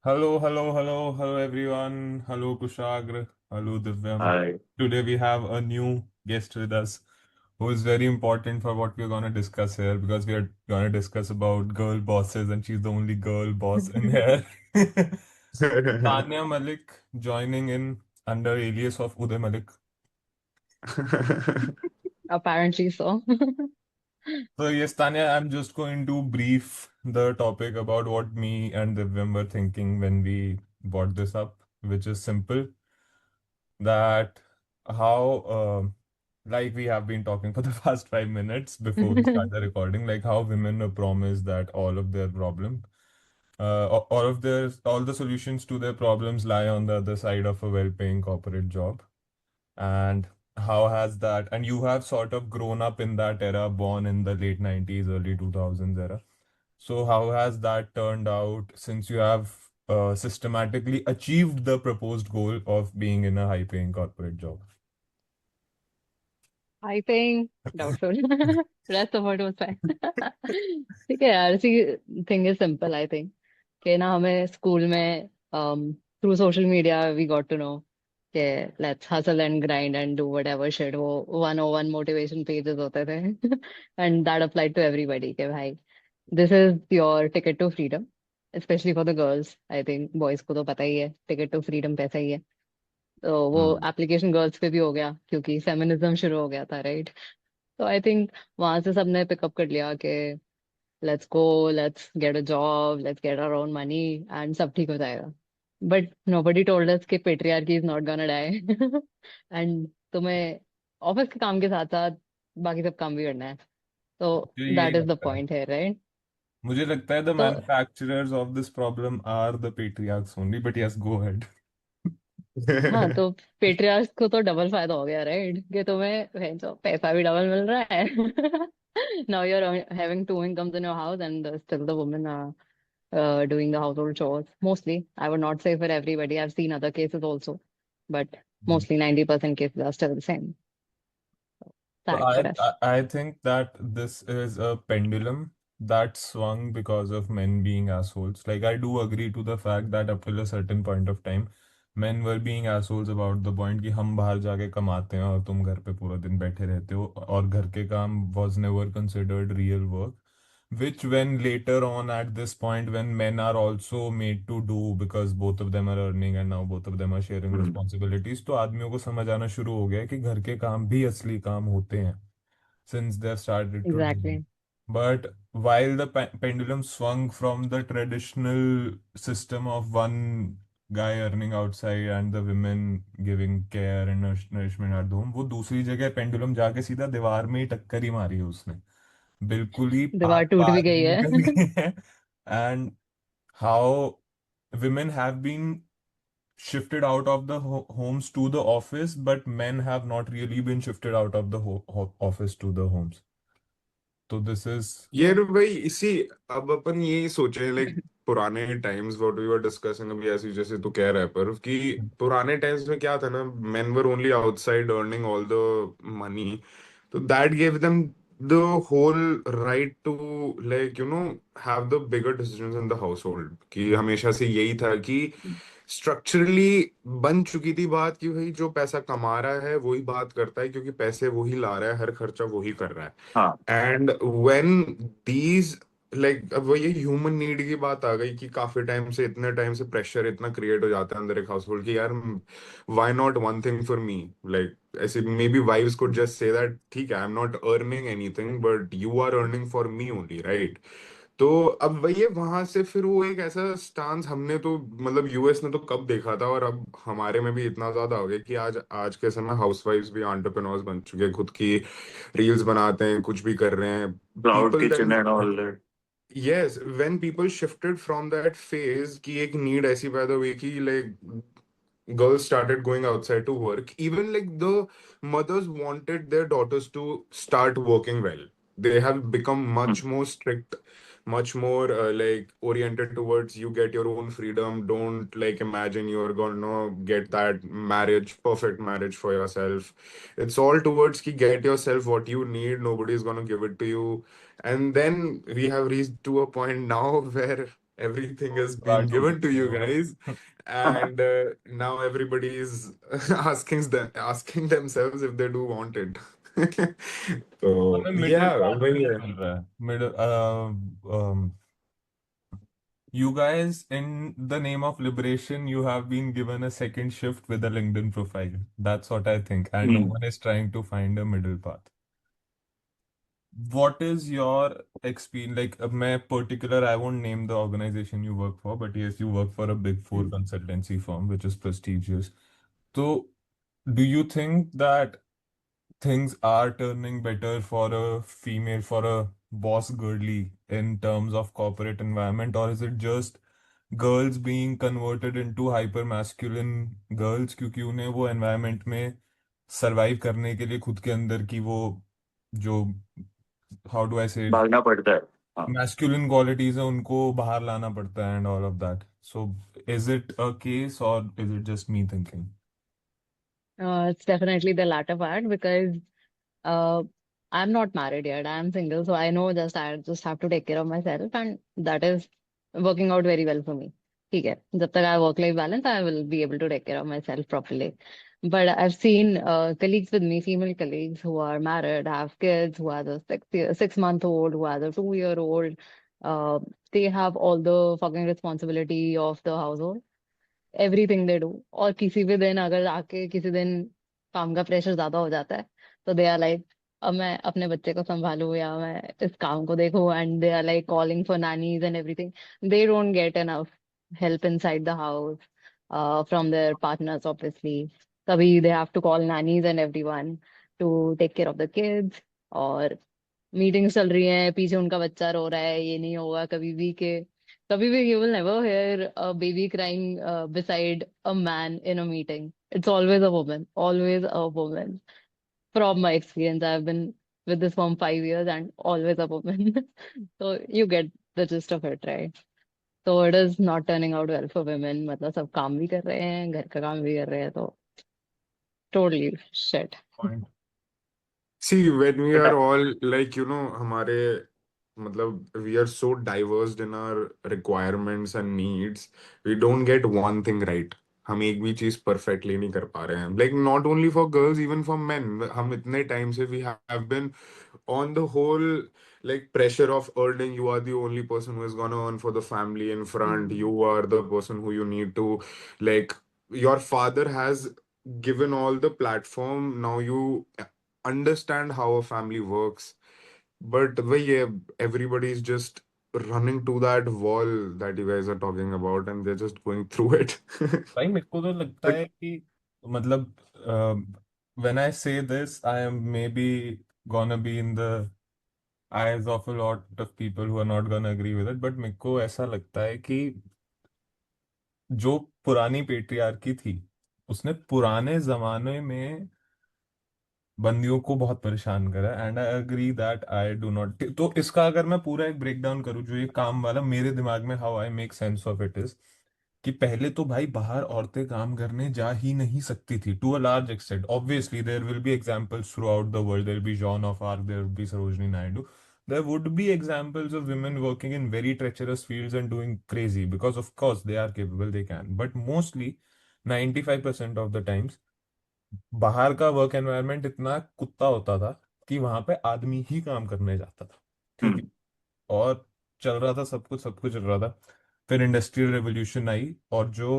Hello everyone. Hello Kushagra. Hello Divyam. Hi. Today we have a new guest with us who is very important for what we're gonna discuss here because we are gonna discuss about girl bosses and she's the only girl boss in here. Tanya Malik joining in under alias of Uday Malik. Apparently so. So yes, Tanya, I'm just going to brief the topic about what me and Divyam were thinking when we brought this up, which is simple. That how like we have been talking for the past 5 minutes before we start the recording, like how women are promised that all of their problem all of their all the solutions to their problems lie on the other side of a well-paying corporate job. And how has that, and you have sort of grown up in that era, born in the late 90s early 2000s era, so how has that turned out since you have systematically achieved the proposed goal of being in a high-paying corporate job? I think doubtful. Rest of it was fine. ठीक है यार, see thing is simple I think कि ना हमें school में through social media we got to know कि let's hustle and grind and do whatever shit, वो 101 motivation pages होते थे and that applied to everybody कि भाई this is your ticket to freedom, specially for the girls. I think boys को तो पता ही है टिकट टू फ्रीडम कैसा ही है। तो वो हम्म, एप्लीकेशन गर्ल्स पे भी हो गया क्योंकि फेमिनिज्म शुरू हो गया था, राइट? तो आई थिंक वहां से सबने पिकअप कर लिया कि let's go, let's get a job, let's get our own money and सब ठीक हो जाएगा। बट नोबडी टोल्ड अस कि patriarchy is not gonna die and तुम्हें ऑफिस के काम के साथ साथ बाकी सब काम भी करना है। तो मुझे यही दैट इज द लगता है। पॉइंट है, राइट? मुझे लगता है द तो manufacturers of this problem are the patriarchs only, but yes, go ahead. हाँ, तो पेट्रियार्च को तो डबल फायदा हो गया, राइट? कि तुम्हें भैंस चो पैसा भी डबल मिल रहा है। Now you are having two incomes in your house and still the women doing the household chores. Mostly, I would not say for everybody. I've seen other cases also, but mostly 90% cases are still the same. So Sad for us. I think that this is a pendulum that swung because of men being assholes. Like I do agree to the fact that up till a certain point of time, men were being assholes about the point कि हम बाहर जाके कमाते हैं और तुम घर पे पूरा दिन बैठे रहते हो, और घर के काम was never considered real work. Which when later on at this point when men are also made to do because both of them are earning and now both of them are sharing hmm, responsibilities, तो आदमियों को समझ आना शुरू हो गया है कि घर के काम भी असली काम होते हैं since they've started to do it. Exactly. But while the pendulum swung from the traditional system of one guy earning outside and the women giving care and nourishment at home, वो दूसरी जगह पेंडुलम जाके सीधा दीवार में ही टक्कर ही मारी है उसने, बिल्कुल ही दीवार टूट भी पार ही गई है। निकल गई है। And how women have been shifted out of the homes to the office, but men have not really been shifted out of the office to the homes. So this is ये तो भाई इसी अब अपन ये सोचे लाइक पुराने times what we were discussing अभी ऐसे जैसे तू कह रहा है पर कि पुराने टाइम्स में क्या था ना men were only outside earning all the money तो that give them the whole right to like have the bigger decisions in the household कि हमेशा से यही था कि स्ट्रक्चरली बन चुकी थी बात कि भाई जो पैसा कमा रहा है वही बात करता है क्योंकि पैसे वही ला रहा है हर खर्चा वही कर रहा है हाँ एंड व्हेन दीज लाइक अब वो ये ह्यूमन नीड की बात आ गई कि काफी टाइम से इतने टाइम से प्रेशर इतना क्रिएट हो जाता है अंदर एक हाउस होल्ड कि यार why not one thing for me like ऐसे maybe wives could just say that ठीक है I am not earning anything but you are earning for me only right तो अब वही वहां से फिर वो एक ऐसा स्टांस हमने तो मतलब यूएस ने तो कब देखा था और अब हमारे में भी इतना ज्यादा हो गया कि आज आज के समय हाउसवाइफ्स भी एंटरप्रेन्योर्स बन चुके हैं खुद की रील्स बनाते हैं कुछ भी कर रहे हैं cloud people kitchen then and all that. Yes when people shifted from that phase की एक नीड ऐसी पैदा हुई कि like girls started going outside to work even like the mothers wanted their daughters to start working well they have become much more strict much more like oriented towards you get your own freedom don't like imagine you're gonna get that marriage perfect marriage for yourself it's all towards ki get yourself what you need nobody's gonna give it to you and then we have reached to a point now where Everything has been cartoon given to देखते you रहो। guys, and now everybody is asking themselves if they do want it. So हमें middle yeah, part वही नहीं है। मिल रहा है middle you guys, in the name of liberation, you have been given a second shift with a LinkedIn profile. That's what I think. And no one is trying to find a middle path. What is your experience? Like, मैं particular, I won't name the organization you work for, but yes, you work for a big four consultancy firm, which is prestigious. So, do you think that things are turning better for a female, for a boss girly in terms of corporate environment, or is it just girls being converted into hyper masculine girls क्योंकि उन्हें वो environment में survive करने के लिए खुद के अंदर की वो जो हाउ डू आई से भागना पड़ता है। हाँ। मैस्कुलिन क्वालिटीज है उनको बाहर लाना पड़ता है and all of that so is it a case और is it just me thinking It's definitely the latter part because uh, I'm not married yet. I'm single, so I know just I just have to take care of myself, and that is working out very well for me. ठीक है, जब तक I work life balance, I will be able to take care of myself properly. But I've seen colleagues with me, female colleagues who are married, have kids, who has a 6 month old, who has a 2 year old. Uh, they have all the fucking responsibility of the household, everything they do. और किसी भी दिन अगर आके किसी दिन काम का प्रेशर ज्यादा हो जाता है तो दे आर लाइक अब मैं अपने बच्चे को संभालूं या मैं इस काम को देखूं, and they are like calling for nannies and everything. They don't get enough help inside the house from their partners obviously. तभी they have to call nannies and everyone to take care of the kids. और meetings चल रही हैं, पीछे उनका बच्चा रो रहा है, ये नहीं होगा कभी भी के कभी भी you will never hear a baby crying beside a man in a meeting. It's always a woman. From my experience, I've been with this firm 5 years and always a woman. So you get the gist of it, right? So it is not turning out well for women. मतलब सब काम भी कर रहे हैं, घर का काम भी कर रहे हैं, तो totally shit. Point See, when we but are all like, हमारे मतलब we are so diverse in our requirements and needs, we don't get one thing right. हम एक भी चीज perfectly नहीं कर पा रहे हैं. Like not only for girls, even for men. हम इतने time से we have been on the whole like pressure of earning. You are the only person who is gonna earn for the family in front. Hmm. You are the person who you need to like. Your father has given all the platform. Now you understand how a family works, but yeah, everybody is just running to that wall that you guys are talking about, and they're just going through it. भाई मेरे को तो लगता But है कि मतलब when I से this I am may be gonna be in the eyes of a lot of people who are not gonna agree with it, but मेरे को ऐसा लगता है कि जो पुरानी पेट्रियार्की थी उसने पुराने जमाने में बंदियों को बहुत परेशान करा and I agree that I do not. तो इसका अगर मैं पूरा एक ब्रेक डाउन करूँ जो ये काम वाला मेरे दिमाग में how I make sense of it is कि पहले तो भाई बाहर औरतें काम करने जा ही नहीं सकती थी to a large extent. Obviously there will be examples throughout the world, there will be Joan of Arc, there will be Sarojini Naidu, there would be examples of women working in very treacherous fields and doing crazy because of course they are capable, they can, but mostly 95% of the times बाहर का work environment इतना कुत्ता होता था कि वहां पे आदमी ही काम करने जाता था। ठीक है, और चल रहा था सब कुछ चल रहा था। फिर इंडस्ट्रियल रेवोल्यूशन आई और जो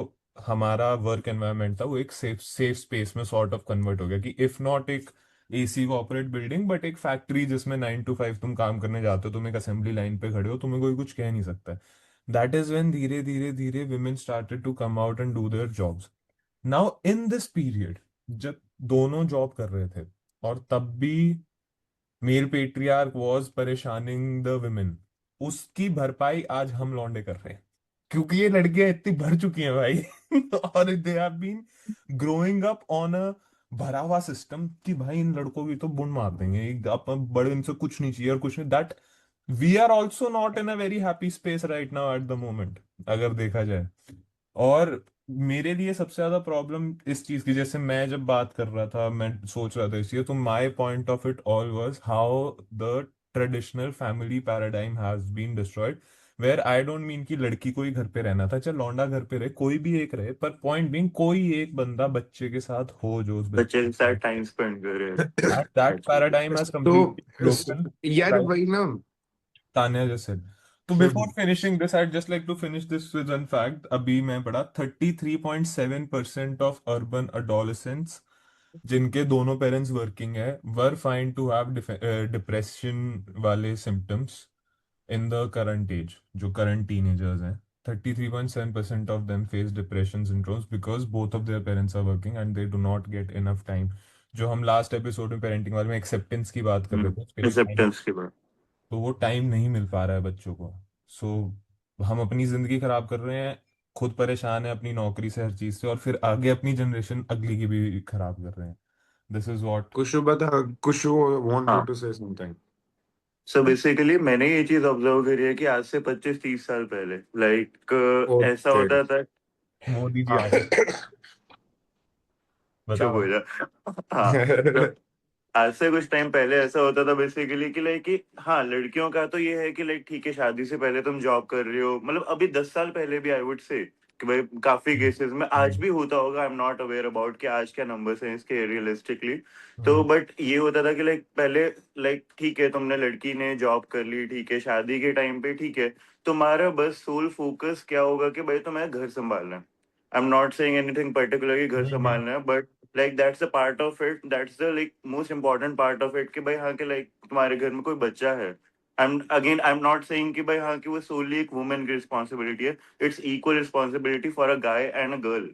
हमारा वर्क एनवायरनमेंट था वो एक सेफ सेफ स्पेस में सॉर्ट ऑफ कन्वर्ट हो गया कि इफ नॉट एक एसी कॉर्पोरेट बिल्डिंग बट एक फैक्ट्री जिसमें 9 to 5 तुम काम करने जाते हो, तुम एक असेंबली लाइन पे खड़े हो, तुम्हें कोई कुछ कह नहीं सकता। दैट इज वेन धीरे धीरे धीरे women started to come out and do their jobs. Now in this period जब दोनों जॉब कर रहे थे और तब भी मेल पेट्रियार्क वाज परेशानिंग द वुमेन, उसकी भरपाई आज हम लौंडे कर रहे हैं क्योंकि ये लड़कियां इतनी भर चुकी हैं भाई और they have been growing up on a भरा हुआ सिस्टम कि भाई इन लड़कों की तो बुन मार देंगे अपन बड़े, इनसे कुछ नहीं चाहिए और कुछ नहीं। That we are also not in a very happy space right now at the moment अगर देखा जाए। और मेरे लिए सबसे ज्यादा प्रॉब्लम इस चीज की, जैसे मैं जब बात कर रहा था मैं सोच रहा था इसलिए, तो my point of it all was how the traditional family paradigm has been destroyed where I don't mean कि लड़की को ही घर पे रहना था, चल लौंडा घर पे रहे, कोई भी एक रहे, पर पॉइंट बीइंग कोई एक बंदा बच्चे के साथ हो जो उस बच्चे बच्चे के साथ को, टाइम स्पेंड करे। that paradigm has तो completely broken. यार Like वही ना। Tanya just said. So before finishing this, I'd just like to finish this with one fact. अभी मैं पढ़ा 33.7% of urban adolescents जिनके दोनों पेरेंट्स वर्किंग है were found to have depression वाले symptoms in the current age, जो current teenagers हैं, 33.7% of them face depression syndromes because both of their parents are working and they do not get enough time. जो हम last episode में parenting वाले में acceptance की बात कर रहे थे, उसके लिए टाइम, एक्सेप्टेंस के बाद। तो वो टाइम नहीं मिल पा रहा है बच्चों को। सो हम अपनी जिंदगी खराब कर रहे हैं, खुद परेशान है अपनी नौकरी से, हर चीज से, और फिर आगे अपनी जनरेशन अगली की भी खराब कर रहे हैं। This is what. कुशु बता, कुशु हाँ, wanted to say something. So basically मैंने ये चीज ऑब्जर्व करी है कि आज से 25-30 साल पहले ऐसा Okay. होता था। मोदी जी आ गए, हाँ। बता चुप हो बता। जा। हाँ, तो आज से कुछ टाइम पहले ऐसा होता था बेसिकली कि कि हाँ, लड़कियों का तो ये है कि ठीक है, शादी से पहले तुम जॉब कर रहे हो, मतलब अभी 10 साल पहले भी आई वुड से कि भाई काफी केसेस में आज भी होता होगा, आई एम नॉट अवेयर अबाउट कि आज क्या नंबर्स हैं इसके रियलिस्टिकली। तो बट ये होता था कि पहले ठीक है, तुमने लड़की ने जॉब कर ली, ठीक है, शादी के टाइम पे ठीक है, तुम्हारा बस सोल फोकस क्या होगा कि भाई तुम्हें घर संभालना है। I am not saying anything particular कि घर संभालना है, but that's a part of it, that's the most important part of it कि भाई हाँ कि तुम्हारे घर में कोई बच्चा है। I'm not saying कि भाई हाँ कि वो solely एक वुमेन की रिस्पॉन्सिबिलिटी है। It's equal responsibility for a guy and a girl,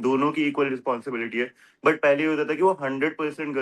दोनों की इक्वल रिस्पॉन्सिबिलिटी है। बट पहले ये होता था कि वो 100%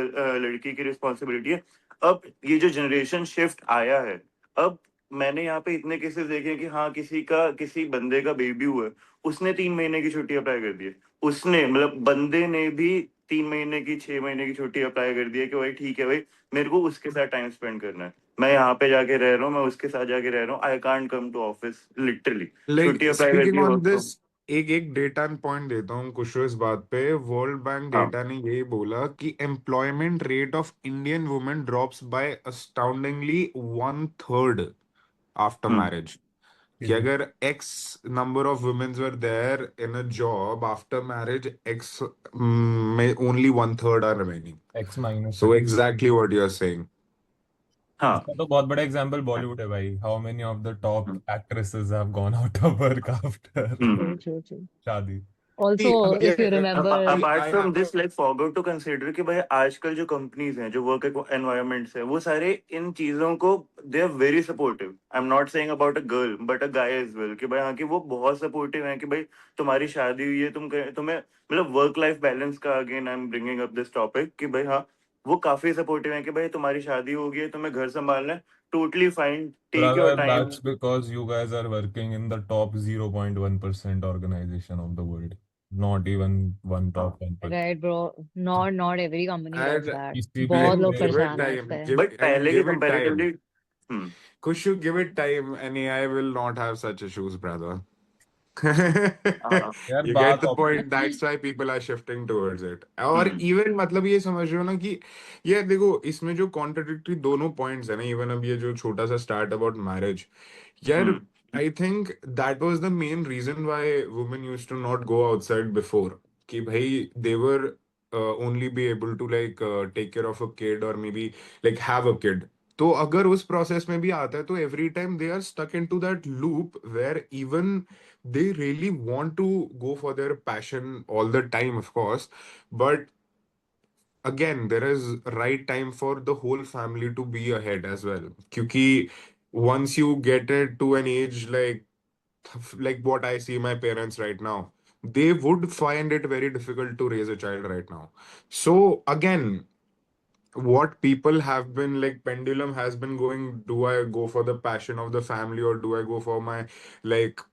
लड़की की रिस्पॉन्सिबिलिटी है। अब ये जो जनरेशन शिफ्ट आया है, अब मैंने यहाँ पे इतने केसेस देखे हैं कि हाँ, किसी बंदे का बेबी हुआ है, उसने 3 महीने की छुट्टी अप्लाई कर दी है। उसने मतलब बंदे ने भी 3 महीने की 6 महीने की छुट्टी अप्लाई कर दी है कि भाई ठीक है भाई, मेरे को उसके साथ टाइम स्पेंड करना है, मैं यहाँ पे जाके रह रहा हूँ, मैं उसके साथ जाके रह रहा हूँ, I can't come to office literally. Like छुट्टी अप्लाई कर दी speaking है on वर्क फ्रॉम। this, एक एक डेटा पॉइंट देता हूँ कुशु इस बात पे। वर्ल्ड बैंक हाँ। डेटा ने यही बोला कि employment rate of Indian women drops by astoundingly 1/3 after hmm. Marriage. कि अगर X number of womens were there in a job after marriage, X में only 1/3 are remaining. X minus सो है। Exactly what you are saying. हाँ। इसका तो बहुत बड़ा एग्जांपल बॉलीवुड है भाई। How many of the top hmm. Actresses have gone out of work after True, hmm. true, true. शादी। Also, See, if you remember, apart I from have this forgot to consider कि भाई आजकल जो companies हैं, जो work environments है, वो सारे इन चीजों को they are very supportive. I am not saying about a girl but a guy as well कि भाई हाँ कि वो बहुत सपोर्टिव है कि भाई तुम्हारी शादी हुई है, तुम्हें मतलब वर्क लाइफ बैलेंस का, again I am bringing up this topic कि भाई हाँ, वो काफी सपोर्टिव है कि भाई तुम्हारी शादी हो गई है, तुम्हें घर संभालना है, totally fine, take your Brother, time. that's because you guys are working in the top 0.1% organization of the world. Not even one top 1%. right, bro? Not every company does and that. किसी भी बहुत and लोग give एक it परेशान है इस time, पे. give but and पहले के give it time. Comparatively. Hmm. Kushu, give it time, and AI will not have such issues, brother. हाँ। यार You get बात the option. point. That's why people are shifting towards it. और हम्म। even मतलब ये समझ रहे हो ना कि ये देखो, इसमें जो कॉन्ट्रडिक्टरी दोनों पॉइंट्स है ना, इवन अब ये जो छोटा सा स्टार्ट अबाउट मैरिज, यार हम्म। I think that was the main reason why women used to not go outside before. कि भाई they were only be able to take care of a kid or maybe like have a kid. तो अगर उस process में भी आता है तो every time they are stuck in to that loop where even they really want to go for their passion all the time, of course, but again there is right time for the whole family to be ahead as well, क्योंकि once you get it to an age like what I see my parents right now, they would find it very difficult to raise a child right now. So again, what people have been like, pendulum has been going, do I go for the passion of the family or do I go for my like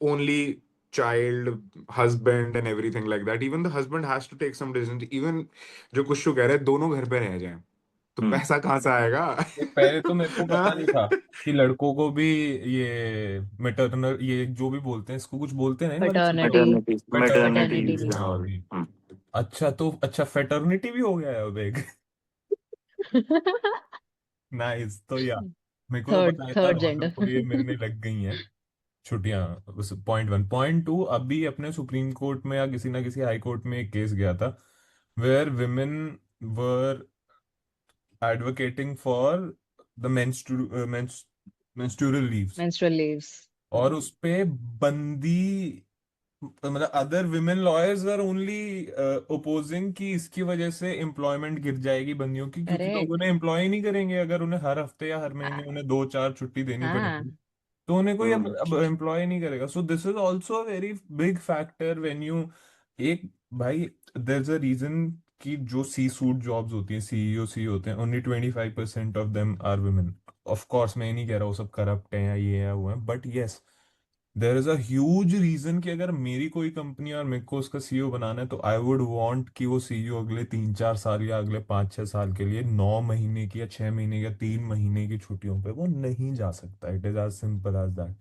only child, husband and everything like that? Even the husband has to take some decisions. Even जो कुछ कह रहे हैं दोनों घर पे रह जाएं तो हम्म। पैसा कहाँ से आएगा? ये पहले तो मेरे को पता नहीं था कि लड़कों को भी ये मेटरनल, ये जो भी बोलते हैं इसको, कुछ बोलते हैं ना इन वाली चीजों को, Paternity, paternity. Maternity paternity and leave. हाँ ऑल। अभी। अच्छा फेटर्निटी भी हो गया है अब एक। नाइस। तो या मेरे को तो थर्ड पता है था थर्ड लॉन्डो को ये जेंडर। मिलने लग गई हैं छुट्टियां। उस पॉइंट वन, पॉइंट टू, अभी अपने सुप्रीम कोर्ट में या किसी ना किसी हाई कोर्ट में एक केस गया था where women were advocating for the menstrual leaves, menstrual leaves. और उस पे बंदी, मतलब other women lawyers are only opposing कि इसकी वजह से एम्प्लॉयमेंट गिर जाएगी बंदियों की, क्योंकि लोग करेक्ट। उन्हें एम्प्लॉय नहीं करेंगे अगर उन्हें हर हफ्ते या हर महीने उन्हें 2-4 छुट्टी देनी हाँ। पड़ेगी, तो उन्हें कोई अब हम्म अब एम्प्लॉय नहीं करेगा। So this is also a very big factor when you, एक भाई, देयर इज अ रीजन कि जो सी सूट जॉब्स होती हैं, सीईओ सी होते हैं, only 25% of them are women. Of course मैं ये नहीं कह रहा वो सब करप्ट हैं या ये है वो है, but yes, there is a huge reason कि अगर मेरी कोई कंपनी और मेरे को उसका सीईओ बनाना है, तो आई वुड वांट कि वो सीईओ अगले 3-4 साल या अगले 5-6 साल के लिए 9 महीने की या 6 महीने या 3 महीने की छुट्टियों पे वो नहीं जा सकता। It is as simple as that,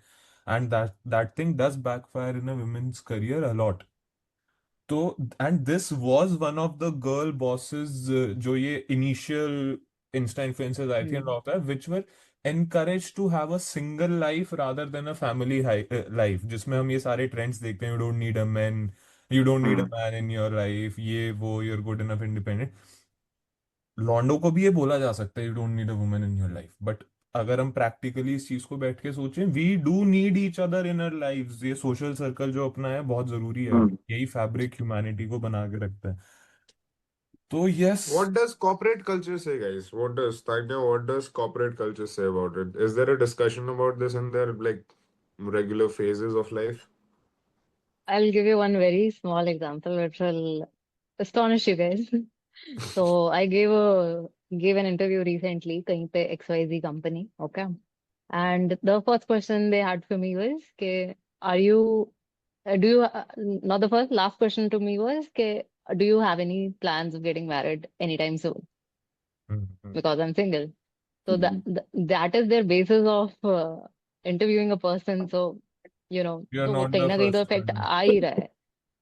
and that thing does backfire in a woman's career a lot. तो and this was one of the girl bosses, जो ये इनिशियल इंस्टा इन्फ्लुएंसर्स आई थी and hmm. Of that, which were encouraged to have a single life rather than a family life, जिसमें हम ये सारे trends देखते हैं, you don't need a man, you don't need a hmm man in your life, ये वो, you're good enough independent। लॉन्डो को भी ये बोला जा सकता है, you don't need a woman in your life, but अगर हम प्रैक्टिकली इस चीज को बैठ के सोचें, we do need each other in our lives. ये सोशल सर्कल जो अपना है बहुत जरूरी है, हम्म यही फैब्रिक ह्यूमैनिटी को बना के रखता है। तो yes, What does corporate culture say, guys? What does Tanya, what does corporate culture say about it? Is there a discussion about this in their like regular phases of life? I'll give you one very small example which will astonish you guys. So I gave an interview recently कहीं पे XYZ company, okay? And the first question they had for me was कि are you do you not the first, last question to me was कि do you have any plans of getting married anytime soon? Because I'm single. So that is their basis of interviewing a person. So you are तो वो not कहीं द ना कहीं तो first effect one, आ ही रहा है।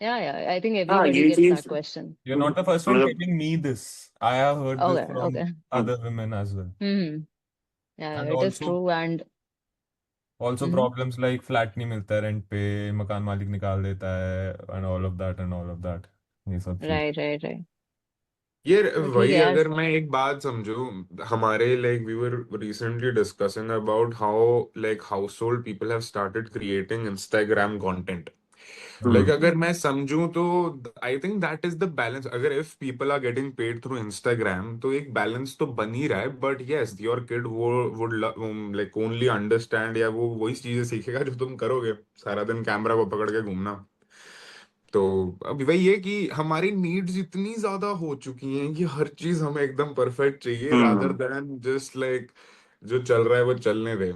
Yeah, I think हाँ everybody ये gets चीज that question. You are not the first one मतलब telling me this, I have heard this Okay, from okay. Other women as well. Hmm. Yeah, and it is also, true. And also hmm. Problems like flat नहीं मिलता है rent पे, मकान मालिक निकाल देता है, and all of that and all of that, ये सब चीज। Right, right, right. ये तो ठीक है वही, यार। अगर मैं एक बात समझूं, हमारे like we were recently discussing about how like household people have started creating Instagram content. Like hmm. अगर मैं समझूं तो I think that is the balance. अगर if people are getting paid through Instagram तो एक balance तो बन ही रहा है, बट यस योर किड वो वुड लाइक ओनली अंडरस्टैंड, या वो वही चीजें सीखेगा जो तुम करोगे, सारा दिन कैमरा को पकड़ के घूमना। तो अभी वही है कि हमारी नीड्स इतनी ज्यादा हो चुकी हैं कि हर चीज हमें एकदम परफेक्ट चाहिए, रादर हम्म देन जस्ट लाइक जो चल रहा है वो चलने दे।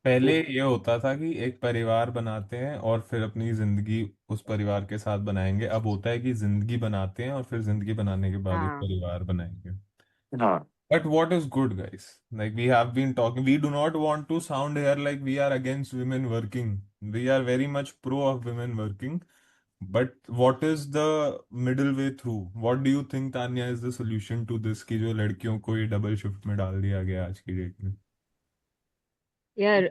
पहले वो ये होता था कि एक परिवार बनाते हैं और फिर अपनी जिंदगी उस परिवार के साथ बनाएंगे, अब होता है कि जिंदगी बनाते हैं और फिर जिंदगी बनाने के बाद एक हाँ। परिवार बनाएंगे। हाँ But what is good, guys? Like we have been talking, we do not want to sound here like we are against women working. We are very much pro of women working. But what is the middle way through? What do you think, Tanya, is the solution to this कि जो लड़कियों को ये double shift में डाल दिया गया आज की डेट में? यार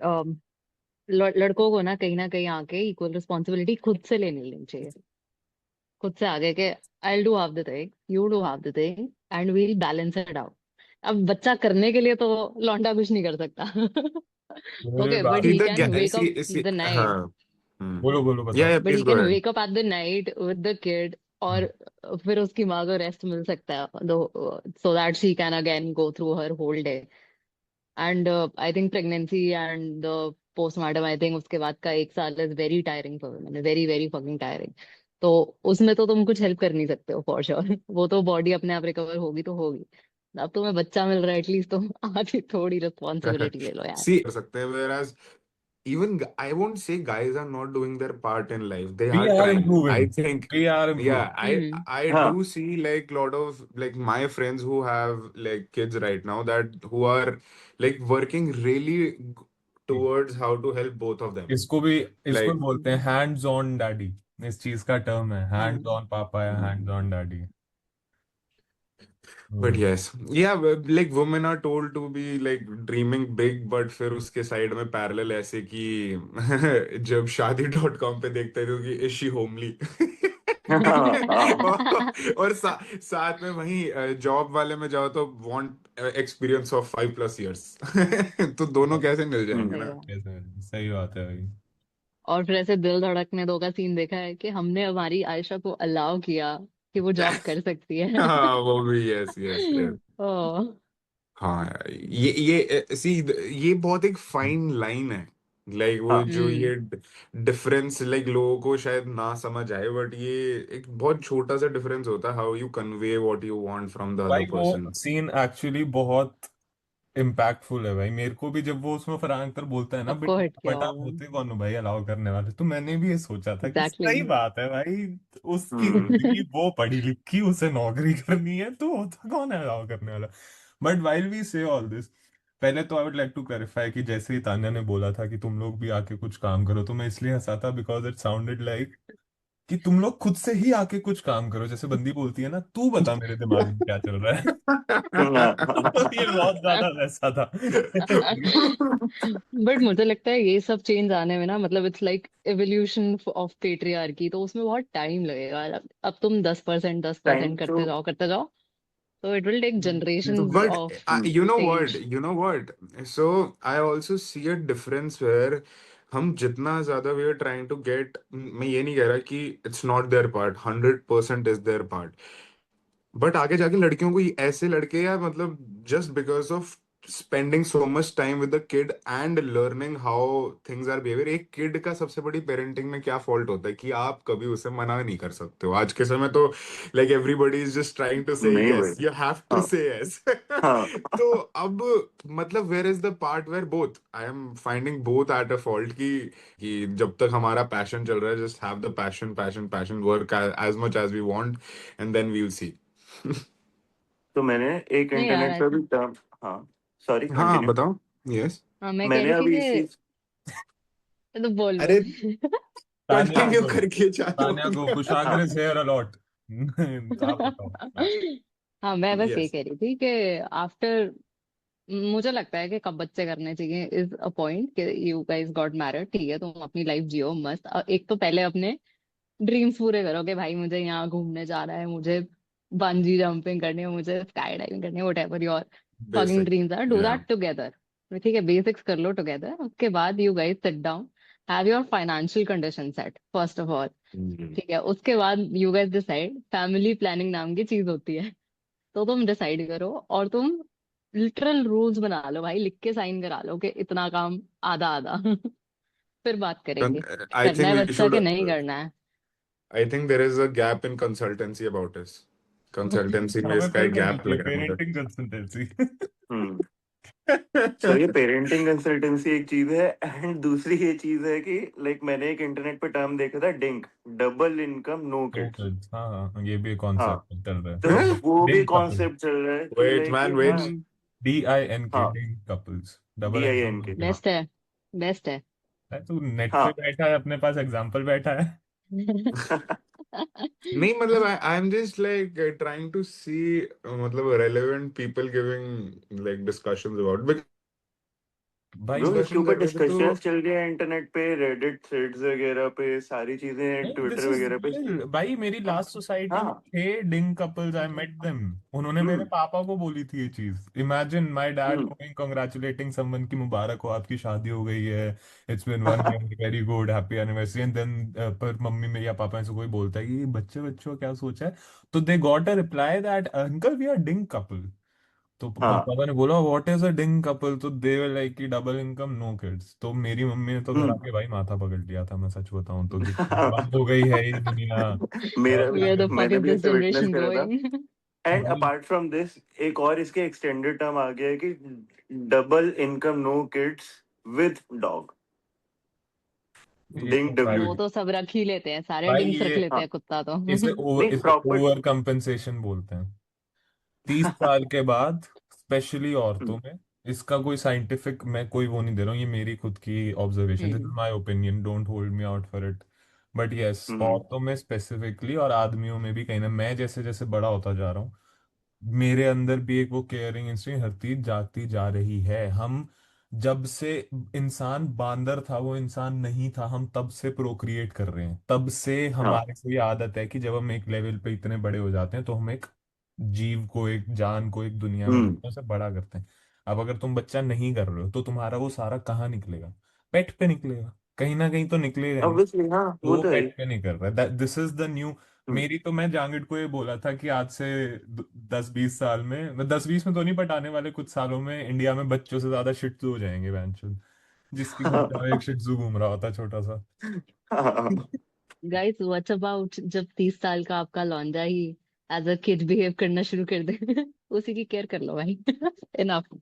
लड़कों को ना कहीं आके इक्वल रिस्पॉन्सिबिलिटी खुद से लेनी लेनी चाहिए। खुद से आगे के I do half the thing, you do half the thing, and we'll balance it out. अब बच्चा करने के लिए तो लौंडा कुछ नहीं कर सकता। मेरे ओके, बट बात, see he the can wake see up see the हाँ। नाइट। बोलो बोलो, या बताओ। But please he go can ahead. Wake up at the night with the kid, और फिर उसकी माँ को रेस्ट मिल सकता है, so that she can again go through her whole day. And I think pregnancy and the postmortem, I think उसके बाद का 1 साल is very tiring for women, very very fucking tiring. तो उसमें तो तुम कुछ हेल्प कर नहीं सकते हो फॉर श्योर। वो तो बॉडी अपने आप रिकवर होगी तो होगी। अब तुम्हें बच्चा मिल रहा है, एटलीस्ट तुम आधी थोड़ी रिस्पॉन्सिबिलिटी ले लो यार। सी कर सकते हैं, whereas even I won't say guys are not doing their part in life. They We are are trying. I improving. think, We are yeah, improving. Hmm. I हाँ do see like lot of like my friends who have like kids right now, that who are like working really towards how to help both of them. इसको भी, इसको Like बोलते हैं hands on daddy. इस चीज का term है, hands हाँ। ऑन पापा या hands on daddy. But hmm. yes, yeah, like women are told to be like dreaming big, but फिर उसके साइड में पैरेलल ऐसे कि जब शादी.com पे देखते थे कि इज शी होमली हाँ। और साथ में वही जॉब वाले में जाओ तो वांट एक्सपीरियंस ऑफ 5+ years तो दोनों कैसे मिल जाएंगे हम्म। सही ना? है। कैसे? सही बात है भाई। और फिर ऐसे दिल धड़कने दो का सीन देखा है कि हमने हमारी आयशा को अलाउ किया कि वो जॉब कर सकती है। हाँ वो भी, यस यस यस। ओ। हाँ यार, ये सी, ये बहुत एक फाइन लाइन है। लाइक वो हाँ। जो हम्म। ये डिफरेंस, लाइक लोगों को शायद ना समझ आए, बट ये एक बहुत छोटा सा डिफरेंस होता है, how you convey what you want from the भाई अदर वो पर्सन। सीन एक्चुअली बहुत इम्पैक्टफुल है भाई। मेरे को भी जब वो उसमें फरहान अख्तर बोलता है ना, सबको बेटा हिट किया बटा होगा। होते कौन हो भाई अलाउ करने वाले, तो मैंने भी ये सोचा था कि एग्जैक्टली। सही बात है भाई। उसकी जिंदगी हम्म। वो पढ़ी लिखी, उसे नौकरी करनी है, तो होता कौन है अलाउ करने वाला। But while we say all this, पहले तो I would like to clarify कि जैसे ही तान्या ने बोला था कि तुम लोग भी आके कुछ काम करो, तो मैं इसलिए हंसा था बिकॉज इट साउंडेड लाइक कि तुम लोग खुद से ही आके कुछ काम करो। जैसे बंदी बोलती है ना, तू बता मेरे दिमाग में क्या चल रहा है। तो ये बहुत ज्यादा वैसा था। बट मुझे लगता है ये सब चेंज आने में ना, मतलब it's like evolution of patriarchy, तो उसमें बहुत टाइम लगेगा। अब तुम 10% दस टाइम परसेंट तो। करते जाओ, तो it will take generation But of you know what? Change. You know what? So I also see a difference where हम जितना ज्यादा we are trying to get, मैं ये नहीं कह रहा कि it's not their part, 100% is their part, but आगे जाके लड़कियों को ऐसे लड़के, या मतलब just because of spending so much time with the kid and learning how things are behaviour, एक किड का सबसे बड़ी पेरेंटिंग में क्या फॉल्ट होता है कि आप कभी उसे मना नहीं कर सकते हो आज के समय तो। Like everybody is just trying to say नहीं भाई। यस, यू हैव टू हाँ। से यस हाँ। तो अब मतलब where is the part where both, I am finding both at a fault कि जब तक हमारा पैशन चल रहा है, just have the passion passion passion, work as much as we want, and then we will see तो मैंने एक नहीं यार इंटरनेट पे ऐसा। भी टर्म। हाँ। सॉरी, हाँ हाँ, कंटिन्यू। बताओ। यस। हाँ, मैं कह मैंने रही थी अभी इसी। कि तो बोल अरे बोल। तान्या कंटिन्यू को करके चालू तान्या हो को गया। कुशाग्र हाँ। Is here a lot. आप बताओ। हाँ। हाँ, मैं बस ये यस। कह रही थी कि आफ्टर, मुझे लगता है कि कब बच्चे करने चाहिए इज अ पॉइंट कि यू गाइस गॉट मैरिड, ठीक है, तुम अपनी लाइफ जियो मस्त। एक तो पहले अपने ड्रीम्स पूरे करो कि भाई मुझे यहाँ घूमने जाना है, मुझे बंजी जंपिंग करनी है, मुझे स्काई डाइविंग करनी है, whatever your fucking basic. Dreams are, do yeah. That together. ठीक है, बेसिक्स कर लो टुगेदर। उसके बाद you guys sit down, have your financial condition set first of all. ठीक है, उसके बाद you guys decide, family planning नाम की चीज होती है, तो तुम डिसाइड करो और तुम लिटरल रूल्स बना लो भाई, लिख के साइन करा लो कि इतना काम आधा आधा। फिर बात करेंगे आई करना थिंक है वी बच्चा शुड, कि नहीं करना है। I think there is a gap in consultancy about this, consultancy में हमें इसका फिर एक करनी गैप चाहिए लग रहा है मुझे। Parenting consultancy. हम्म। सो ये पेरेंटिंग कंसल्टेंसी एक चीज है, एंड दूसरी ये चीज है कि लाइक मैंने एक इंटरनेट पे टर्म देखा था, DINK, double income no no kids. Kids, हाँ हाँ, ये भी हाँ। कॉन्सेप्ट चल रहा तो है। वो भी डिंग कपल, कॉन्सेप्ट चल रहा है कि वेट लाइक मैन हाँ। वेट। हम्म। DINK, हाँ। डिंग कपल्स, डबल DIN इनकम। के। हाँ। बेस्ट है, बेस्ट है। तू नेट पे हाँ। बैठा है, अपने पास एग्जाम्पल बैठा है। नहीं मतलब I am just like trying to see, मतलब relevant people giving like discussions about, भाई ब्रो इसके डिस्कशन ऊपर कर रहे थे तो। डिस्कशंस चल रही है इंटरनेट पे, रेडिट थ्रेड्स वगैरह पे, सारी चीजें नहीं, ट्विटर दिस इज वगैरह पे। रियल भाई। मेरी हाँ। लास्ट सोसाइटी में हाँ। थे DINK couples, I met them. उन्होंने मेरे हम्म। पापा को बोली थी ये चीज। इमेजिन माय डैड हम्म। गोइंग कंग्रेचुलेटिंग समवन की मुबारक हो, आपकी शादी हो गई है, it's been 1 year, very good, happy anniversary. And then पर मम्मी में या पापा में से कोई बोलता है कि ये बच्चे बच्चों का क्या सोचा है, तो they got a reply that uncle we are DINK couple. तो हाँ। पापा ने बोला what is a DINK couple, तो दे वर लाइक कि डबल इनकम नो किड्स। तो मेरी मम्मी ने तो घर हम्म। आके भाई माथा पकड़ लिया था, मैं सच बताऊं तो, कि बंद हो गई है ये दुनिया। मेरा भी, Where the fuck मैंने is भी this ऐसे विटनेस generation करा था। going? एंड भाई अपार्ट फ्रॉम दिस, एक और इसके एक्सटेंडेड टर्म आ गया है कि double income no kids with dog, ये तो डिंग वो भाई, डब्ल्यू। तो सब रख ही लेते हैं, सारे भाई डिंक्स रख ये लेते हाँ। हैं, कुत्ता तो। नहीं इसे प्रॉपर। ओवर कंपेंसेशन बोलते हैं। 30 साल के बाद स्पेशली औरतों में, इसका कोई साइंटिफिक, मैं कोई वो नहीं दे रहा हूँ, ये मेरी खुद की observation, this is hmm. My opinion, don't hold me out for it. But yes, hmm. औरतों में स्पेसिफिकली और आदमियों में भी कहीं ना, मैं जैसे जैसे बड़ा होता जा रहा हूँ, मेरे अंदर भी एक वो केयरिंग इंस्टिंक्ट हर चीज जाती जा रही है। हम जब से इंसान बांदर था वो इंसान नहीं था, हम तब से प्रोक्रिएट कर रहे हैं। तब से हाँ। हमारे को ये आदत है कि जब हम एक लेवल पे इतने बड़े हो जाते हैं तो हम एक जीव को, एक जान को, एक दुनिया में हम्म। बच्चों से बड़ा करते हैं। अब अगर तुम बच्चा नहीं कर रहे हो तो तुम्हारा वो सारा कहाँ निकलेगा? पेट पे निकलेगा, कहीं ना कहीं तो निकलेगा ही। ऑब्वियसली हाँ, तो वो वो तो है ही। पेट पे नहीं कर रहा है। This is the new. Hmm. मेरी तो, मैं जांगिड को ये बोला था कि आज से 10-20 साल में, 10-20 में तो नहीं बट आने वाले कुछ सालों में इंडिया में बच्चों से ज्यादा शिट्जू हो जाएंगे वैंचुल। जिसकी कुत्ता में एक शिट्जू घूम रहा होता है छोटा सा। हाँ। गाइस व्हाट्स अबाउट जब 30 साल का आपका लौंडा ही एज अ किड बिहेव करना शुरू कर दे? उसी की केयर कर लो भाई। इनफ।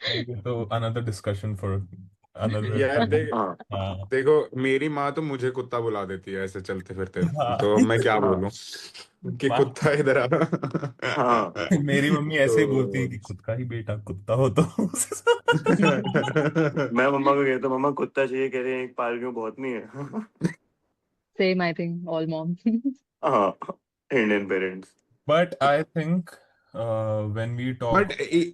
ये तो अनदर डिस्कशन फॉर अनदर यार टाइम। देख, हाँ। हाँ। देखो मेरी माँ तो मुझे कुत्ता बुला देती है ऐसे चलते फिरते, हाँ। तो अब मैं क्या हाँ। बोलूं कि कुत्ता इधर आ। हाँ। मेरी मम्मी ऐसे ही बोलती है तो कि खुद का ही बेटा कुत्ता हो तो उसे मैं मम्मा को कहता हूँ, मम्मा कुत्ता चाहिए, कह रहे हैं एक पाल क्यों, बहुत नहीं है। Same I think all moms. हाँ, Indian parents. But I think when we But talk,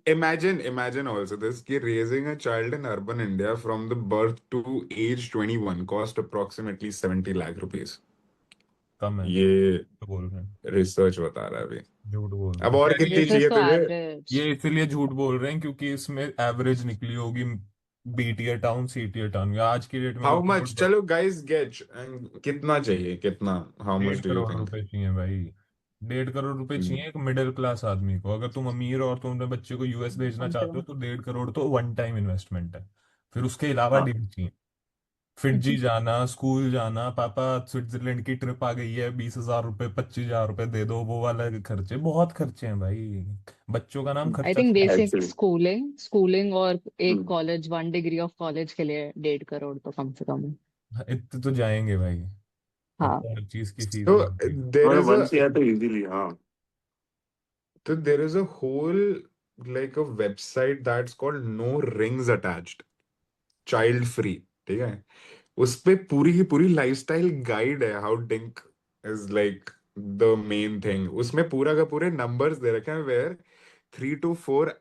imagine also this कि raising a child in urban India from the birth to age 21 cost approximately 70 lakh rupees. कम है ये तो बोल रहे हैं, research बता रहा है अभी। झूठ बोल रहे अब हैं। और खैर कितनी ये दिस इज चाहिए तो तुझे? एवरेज। ये इसलिए झूठ बोल रहे हैं क्योंकि इसमें एवरेज निकली होगी बी टीयर टाउन, सी टीयर टाउन। आज की डेट में तो हाउ मच, करोड़, चलो गाइस गेट, कितना चाहिए, कितना, हाउ डेढ़ much do you crore think? रुपए चाहिए भाई। 1.5 करोड़ रुपए चाहिए एक मिडिल क्लास आदमी को। अगर तुम अमीर हो और तुम अपने बच्चे को यूएस भेजना कम से चाहते हो कम। तो 1.5 करोड़ तो वन टाइम इन्वेस्टमेंट है। फिर उसके अलावा हाँ। डेढ़ चाहिए। फिजी जाना, स्कूल जाना, पापा स्विट्जरलैंड की ट्रिप आ गई है, 20,000 रुपए, 25,000 रुपए दे दो, वो वाला खर्चे, बहुत खर्चे हैं भाई। बच्चों का नाम आई खर्चा थिंक छोड़। Basic actually. स्कूलिंग स्कूलिंग और एक कॉलेज, 1 डिग्री ऑफ कॉलेज के लिए 1.5 करोड़ तो कम से कम है। इतने तो जाएंगे भाई। अब हाँ। तो हर चीज की फीस So बढ़ there मतलब is वन a से या तो इजीली, हाँ। there is a whole like a website that's called No Rings Attached, child free, ठीक है? उस पे पूरी की पूरी लाइफस्टाइल गाइड है, how drink is like the main thing. उसमें पूरा का पूरे नंबर्स दे रखे हैं, where 3 to 4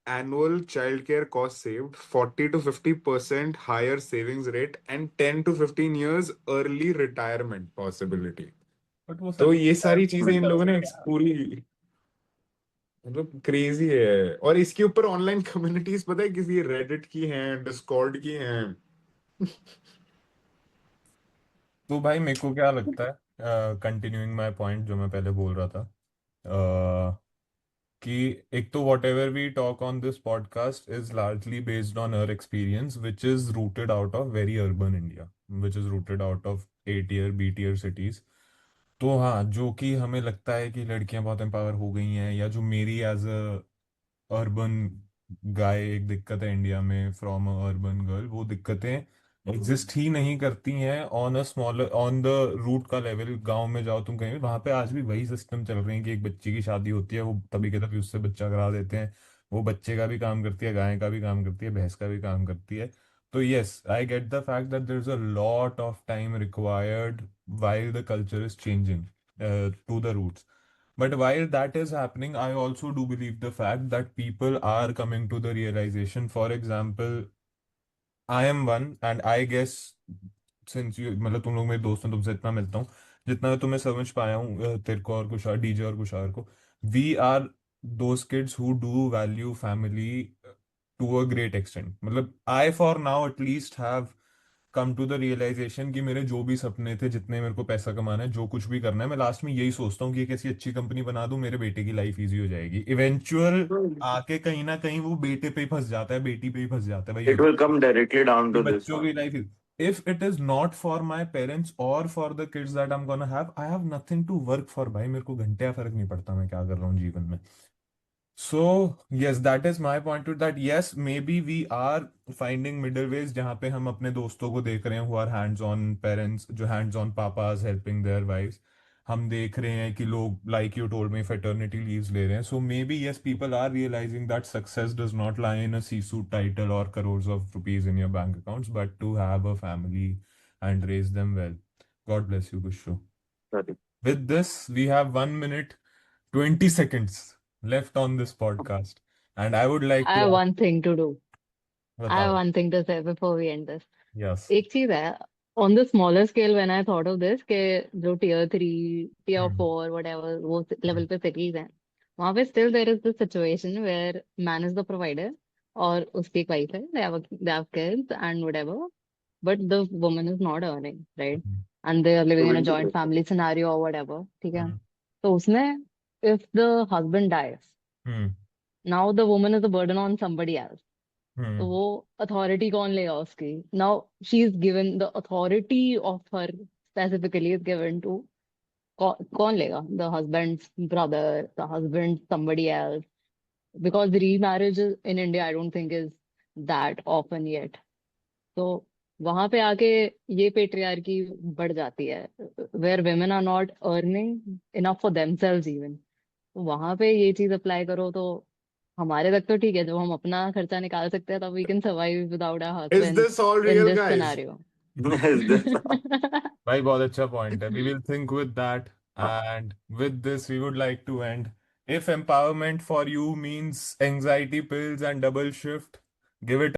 annual child care cost saved, 40 to 50% higher savings rate, and 10 to 15 years early retirement possibility। But वो तो सच ये है, सारी चीजें कोई इन कर लोगों ने सके यार। पूरी, मतलब क्रेजी है। और इसके ऊपर ऑनलाइन कम्युनिटीज पता है, किसी रेडिट की हैं, डिस्कॉर्ड की हैं। तो भाई मेरे को क्या लगता है, कंटिन्यूइंग माय पॉइंट जो मैं पहले बोल रहा था, कि एक तो whatever we talk on this podcast is largely based on our experience which is rooted out of very urban India, which is rooted out of a tier B tier cities. तो हाँ, जो कि हमें लगता है कि लड़कियां बहुत एम्पावर हो गई हैं, या जो मेरी एज अ अर्बन गाय एक दिक्कत है इंडिया में फ्रॉम अ अर्बन गर्ल, वो दिक्कतें एग्जिस्ट ही नहीं करती हैं on a smaller, on the root का लेवल। गांव में जाओ तुम कहीं भी, वहां पे आज भी वही सिस्टम चल रहे हैं कि एक बच्ची की शादी होती है, वो तभी के तभी उससे बच्चा करा देते हैं। वो बच्चे का भी काम करती है, गाय का भी काम करती है, भैंस का भी काम करती है। तो yes, I get the fact that there is a lot of time required while the culture is changing to the roots. But while that is happening, I also do believe the fact that people are coming to the realization. For example, I am one, and I guess since you, मतलब तुम लोग मेरे दोस्त हैं, तुमसे इतना मिलता हूँ, जितना मैं तुम्हें समझ पाया हूँ, तेरे को और कुशार, डीजे और कुशार को, we are those kids who do value family to a great extent. मतलब I for now at least have come to the realization कि मेरे जो भी सपने थे, जितने मेरे को पैसा कमाना है, जो कुछ भी करना है, मैं लास्ट में यही सोचता हूँ कि एक ऐसी अच्छी कंपनी बना दूं, मेरे बेटे की लाइफ इजी हो जाएगी। इवेंचुअल आके कहीं ना कहीं वो बेटे पे ही फंस जाता है, बेटी पे ही फंस जाता है भाई, it will come directly down कि टू दिस बच्चों वन। की life, if it is not for my parents और for the kids that I am gonna have, I have nothing to work for. भाई मेरे को घंटे का फर्क नहीं पड़ता मैं क्या कर रहा हूँ जीवन में। So, yes, that is my point to that. Yes, maybe we are finding middle ways जहाँ पे हम अपने दोस्तों को देख रहे हैं who are hands on parents, जो hands on papas helping their wives। हम देख रहे हैं कि लोग, like you told me, fraternity leaves ले रहे हैं। So maybe yes, people are realizing that success does not lie in a C-suite title or crores of rupees in your bank accounts, but to have a family and raise them well. God bless you, Kushu. With this, we have 1 minute 20 seconds left on this podcast, and I would like I to have ask, one thing to do. I have बताओ. one thing to say before we end this. Yes. एक चीज है, on the smaller scale when I thought of this, कि जो tier 3 tier 4 whatever वो level पे cities हैं, वहाँ पे still there is this situation where man is the provider और उसकी एक wife है, they have kids and whatever, but the woman is not earning, right? And they are living in a joint family scenario or whatever, ठीक है? तो उसमें if the husband dies, Hmm. now the woman is a burden on somebody else. Hmm. तो वो authority कौन लेगा उसकी? Now she is given the authority of her specifically is given to कौन लेगा? The husband's brother, the husband somebody else, because remarriage in India I don't think is that often yet. तो वहां पे आके ये पेट्रियार्की बढ़ जाती है, where women are not earning enough for themselves even. वहां पे ये चीज अप्लाई करो तो हमारे तक तो ठीक है, जब हम अपना खर्चा निकाल सकते हैं तब we can survive without our Is husband this all in real, this guys? Scenario. भाई बहुत अच्छा पॉइंट है. We will think with that, and with this we would like to end. If empowerment for you means anxiety pills and double shift, give it